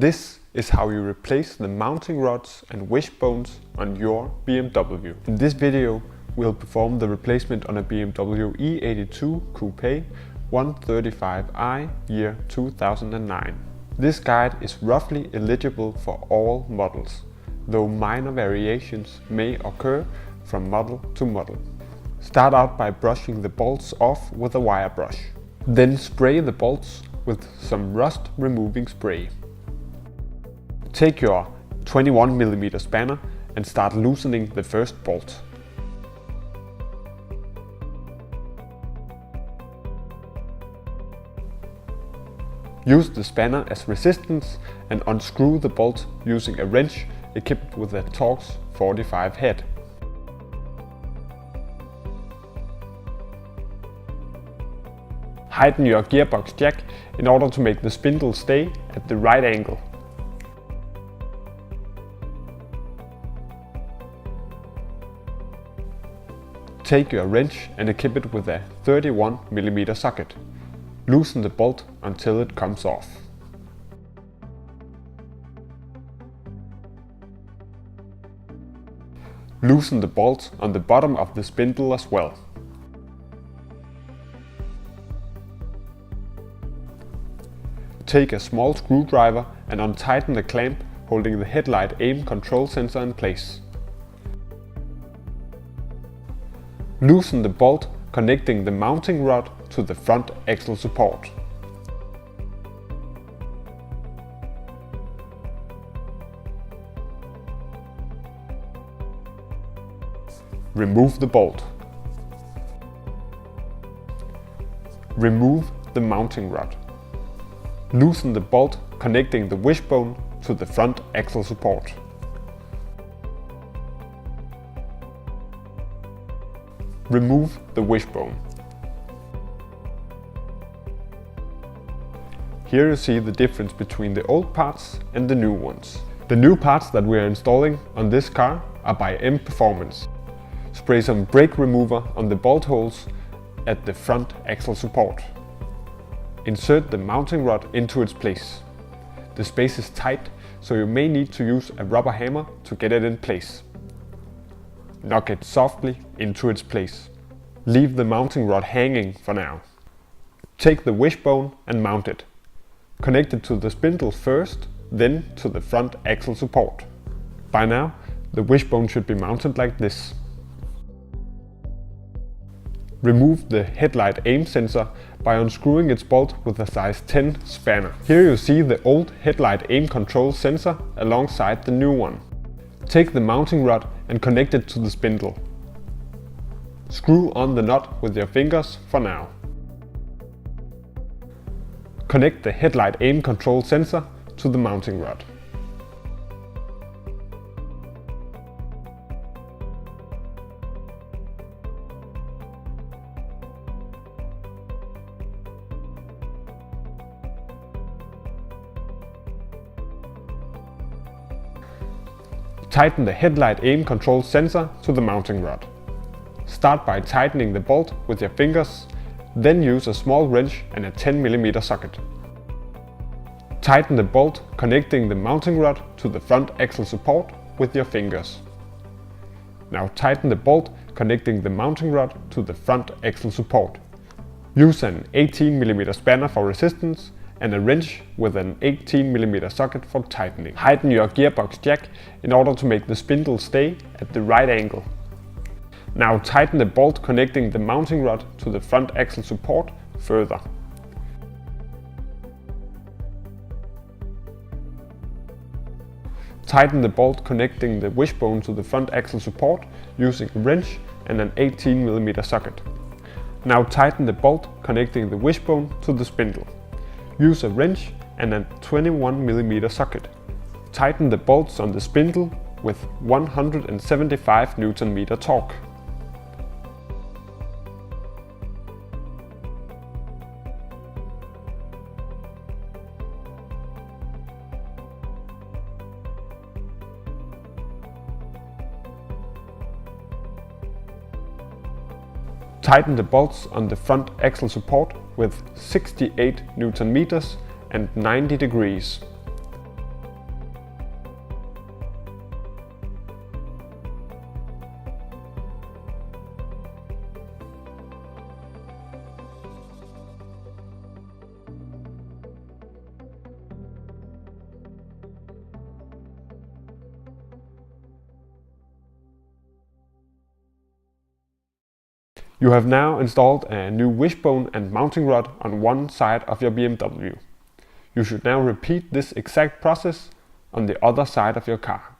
This is how you replace the mounting rods and wishbones on your BMW. In this video, we'll perform the replacement on a BMW E82 Coupé 135i year 2009. This guide is roughly eligible for all models, though minor variations may occur from model to model. Start out by brushing the bolts off with a wire brush. Then spray the bolts with some rust removing spray. Take your 21mm spanner and start loosening the first bolt. Use the spanner as resistance and unscrew the bolt using a wrench equipped with a Torx 45 head. Tighten your gearbox jack in order to make the spindle stay at the right angle. Take your wrench and equip it with a 31mm socket. Loosen the bolt until it comes off. Loosen the bolt on the bottom of the spindle as well. Take a small screwdriver and untighten the clamp holding the headlight aim control sensor in place. Loosen the bolt connecting the mounting rod to the front axle support. Remove the bolt. Remove the mounting rod. Loosen the bolt connecting the wishbone to the front axle support. Remove the wishbone. Here you see the difference between the old parts and the new ones. The new parts that we are installing on this car are by M Performance. Spray some brake remover on the bolt holes at the front axle support. Insert the mounting rod into its place. The space is tight, so you may need to use a rubber hammer to get it in place. Knock it softly into its place. Leave the mounting rod hanging for now. Take the wishbone and mount it. Connect it to the spindle first, then to the front axle support. By now, the wishbone should be mounted like this. Remove the headlight aim sensor by unscrewing its bolt with a size 10 spanner. Here you see the old headlight aim control sensor alongside the new one. Take the mounting rod and connect it to the spindle. Screw on the nut with your fingers for now. Connect the headlight aim control sensor to the mounting rod. Tighten the headlight aim control sensor to the mounting rod. Start by tightening the bolt with your fingers, then use a small wrench and a 10mm socket. Tighten the bolt connecting the mounting rod to the front axle support with your fingers. Now tighten the bolt connecting the mounting rod to the front axle support. Use an 18mm spanner for resistance and a wrench with an 18mm socket for tightening. Tighten your gearbox jack in order to make the spindle stay at the right angle. Now tighten the bolt connecting the mounting rod to the front axle support further. Tighten the bolt connecting the wishbone to the front axle support using a wrench and an 18mm socket. Now tighten the bolt connecting the wishbone to the spindle. Use a wrench and a 21mm socket. Tighten the bolts on the spindle with 175 Nm torque. Tighten the bolts on the front axle support with 68 Nm and 90 degrees. You have now installed a new wishbone and mounting rod on one side of your BMW. You should now repeat this exact process on the other side of your car.